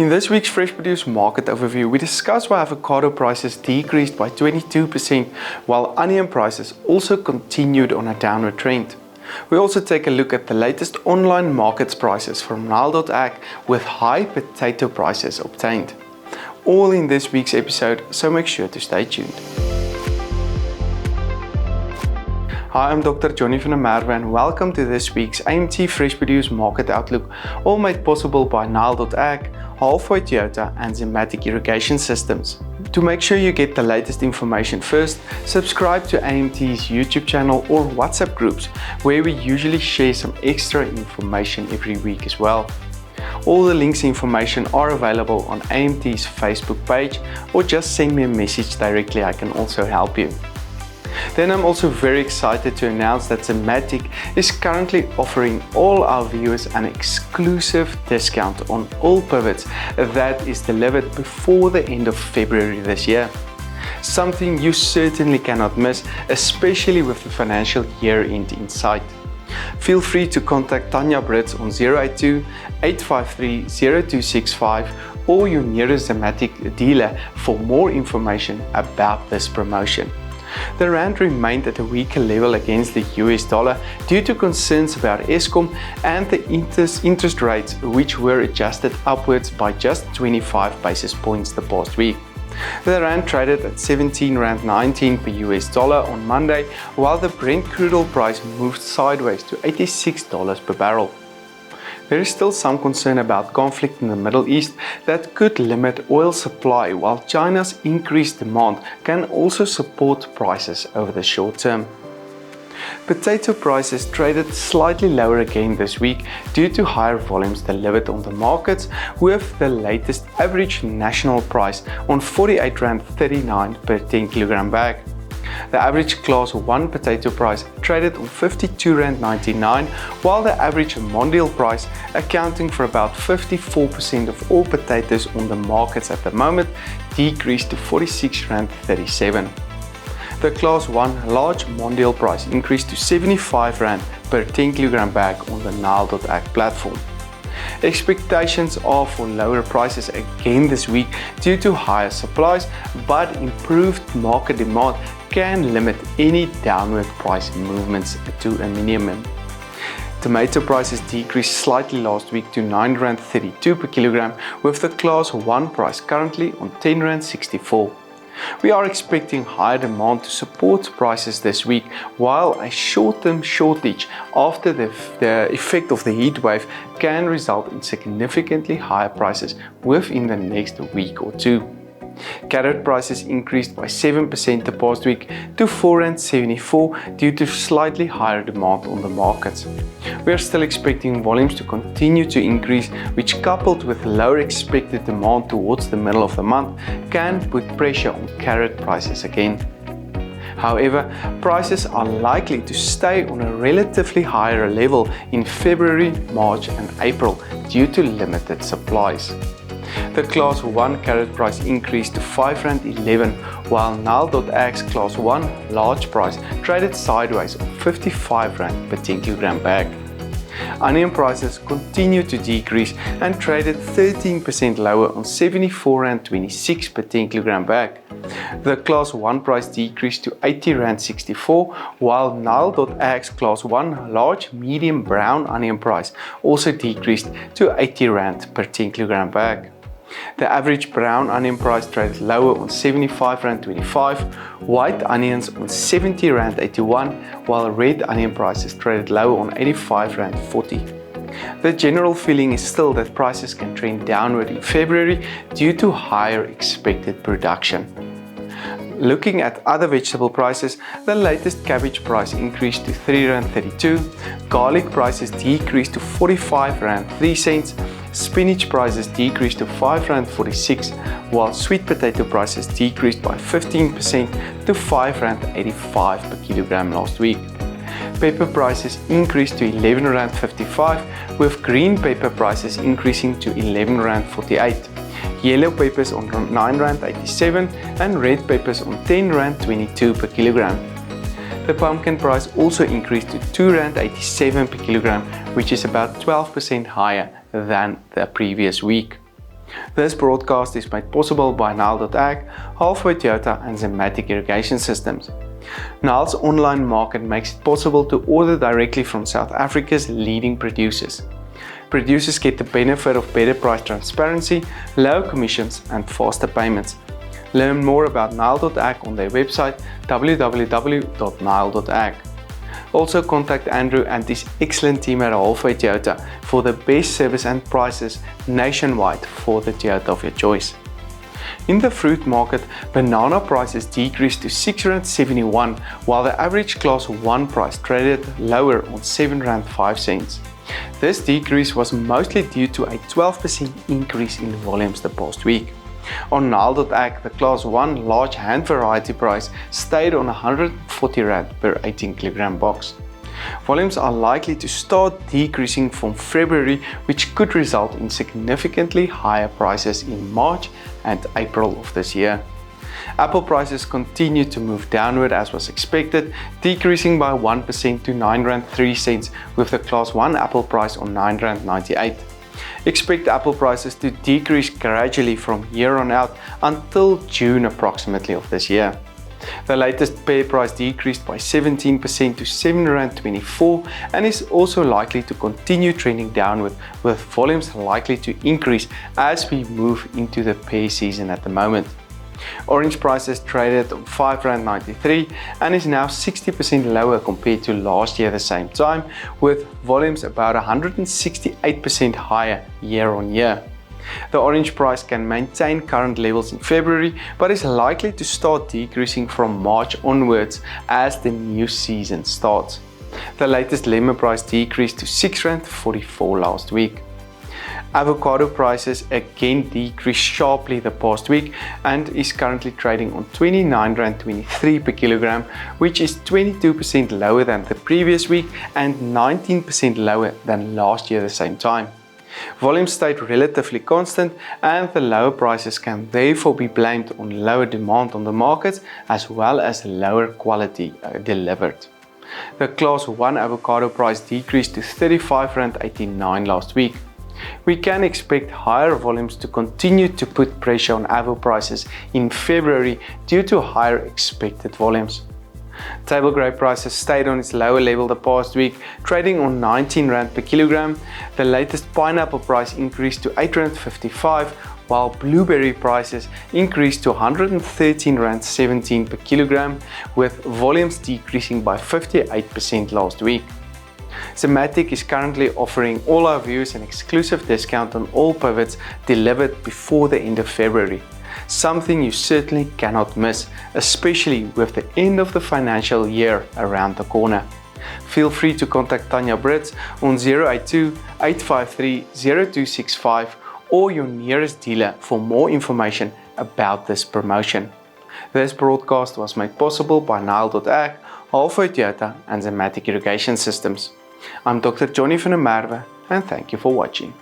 In this week's Fresh Produce Market Overview, we discuss why avocado prices decreased by 22%, while onion prices also continued on a downward trend. We also take a look at the latest online markets prices from Nile.ag with high potato prices obtained. All in this week's episode, so make sure to stay tuned. Hi, I'm Dr. Johnny van der Merwe and welcome to this week's AMT Fresh Produce Market Outlook, all made possible by Nile.ag, Halfway Toyota and Zimmatic irrigation systems. To make sure you get the latest information first, subscribe to AMT's YouTube channel or WhatsApp groups, where we usually share some extra information every week as well. All the links and information are available on AMT's Facebook page, or just send me a message directly, I can also help you. Then I'm also very excited to announce that Zimmatic is currently offering all our viewers an exclusive discount on all pivots that is delivered before the end of February this year. Something you certainly cannot miss, especially with the financial year end in sight. Feel free to contact Tanya Brits on 082-853-0265 or your nearest Zimmatic dealer for more information about this promotion. The rand remained at a weaker level against the US dollar due to concerns about Eskom and the interest rates, which were adjusted upwards by just 25 basis points the past week. The rand traded at 17.19 rand per US dollar on Monday, while the Brent crude oil price moved sideways to $86 per barrel. There is still some concern about conflict in the Middle East that could limit oil supply, while China's increased demand can also support prices over the short term. Potato prices traded slightly lower again this week due to higher volumes delivered on the markets, with the latest average national price on 48.39 rand per 10 kg bag. The average Class 1 potato price traded on 52.99 rand, while the average mondial price, accounting for about 54% of all potatoes on the markets at the moment, decreased to 46.37 rand. The Class 1 large mondial price increased to 75 rand per 10 kg bag on the Nile.ag platform. Expectations are for lower prices again this week due to higher supplies, but improved market demand can limit any downward price movements to a minimum. Tomato prices decreased slightly last week to 9.32 rand per kilogram, with the Class 1 price currently on 10.64 rand. We are expecting higher demand to support prices this week, while a short-term shortage after the effect of the heat wave can result in significantly higher prices within the next week or two. Carrot prices increased by 7% the past week to 4.74 rand due to slightly higher demand on the markets. We are still expecting volumes to continue to increase, which, coupled with lower expected demand towards the middle of the month, can put pressure on carrot prices again. However, prices are likely to stay on a relatively higher level in February, March and April due to limited supplies. The Class 1 carrot price increased to 5.11 rand, while Nile.ag's Class 1 large price traded sideways on 55 rand per 10 kg bag. Onion prices continued to decrease and traded 13% lower on 74.26 rand per 10 kg bag. The Class 1 price decreased to 80.64 rand, while Nile.ag's Class 1 large medium brown onion price also decreased to 80 rand per 10 kg bag. The average brown onion price traded lower on 75.25 rand, white onions on 70.81 rand, while red onion prices traded lower on 85.40 rand. The general feeling is still that prices can trend downward in February due to higher expected production. Looking at other vegetable prices, the latest cabbage price increased to 3.32 rand, garlic prices decreased to 45.03 rand, spinach prices decreased to 5.46 rand, while sweet potato prices decreased by 15% to 5.85 rand per kilogram last week. Pepper prices increased to 11.55 rand, with green pepper prices increasing to 11.48 rand. Yellow peppers on 9.87 rand and red peppers on 10.22 rand per kilogram. The pumpkin price also increased to 2.87 rand per kilogram, which is about 12% higher than the previous week. This broadcast is made possible by Nile.ag, Halfway Toyota and Zimmatic irrigation systems. Nile's online market makes it possible to order directly from South Africa's leading producers. Producers get the benefit of better price transparency, lower commissions and faster payments. Learn more about Nile.ag on their website www.nile.ag. Also contact Andrew and his excellent team at Halfway Toyota for the best service and prices nationwide for the Toyota of your choice. In the fruit market, banana prices decreased to R6.71 while the average Class 1 price traded lower on R7.05. This decrease was mostly due to a 12% increase in volumes the past week. On Nile.ag, the Class 1 large hand variety price stayed on R140 per 18 kg box. Volumes are likely to start decreasing from February, which could result in significantly higher prices in March and April of this year. Apple prices continue to move downward as was expected, decreasing by 1% to R9.03 with the Class 1 Apple price on R9.98. Expect Apple prices to decrease gradually from here on out until June approximately of this year. The latest pear price decreased by 17% to R7.24 and is also likely to continue trending downward, with volumes likely to increase as we move into the pear season at the moment. Orange prices traded on R5.93 and is now 60% lower compared to last year at the same time, with volumes about 168% higher year on year. The orange price can maintain current levels in February, but is likely to start decreasing from March onwards as the new season starts. The latest lemon price decreased to R6.44 last week. Avocado prices again decreased sharply the past week and is currently trading on R29.23 per kilogram, which is 22% lower than the previous week and 19% lower than last year at the same time. Volumes stayed relatively constant and the lower prices can therefore be blamed on lower demand on the market as well as lower quality delivered. The Class 1 avocado price decreased to R35.89 last week. We can expect higher volumes to continue to put pressure on avo prices in February due to higher expected volumes. Table grape prices stayed on its lower level the past week, trading on R19 per kilogram. The latest pineapple price increased to R8.55, while blueberry prices increased to R113.17 per kilogram, with volumes decreasing by 58% last week. Zimmatic is currently offering all our viewers an exclusive discount on all pivots delivered before the end of February. Something you certainly cannot miss, especially with the end of the financial year around the corner. Feel free to contact Tanya Brits on 082-853-0265 or your nearest dealer for more information about this promotion. This broadcast was made possible by Nile.ag, Halfway Toyota and Zimmatic irrigation systems. I'm Dr. Johnny van der Merwe and thank you for watching.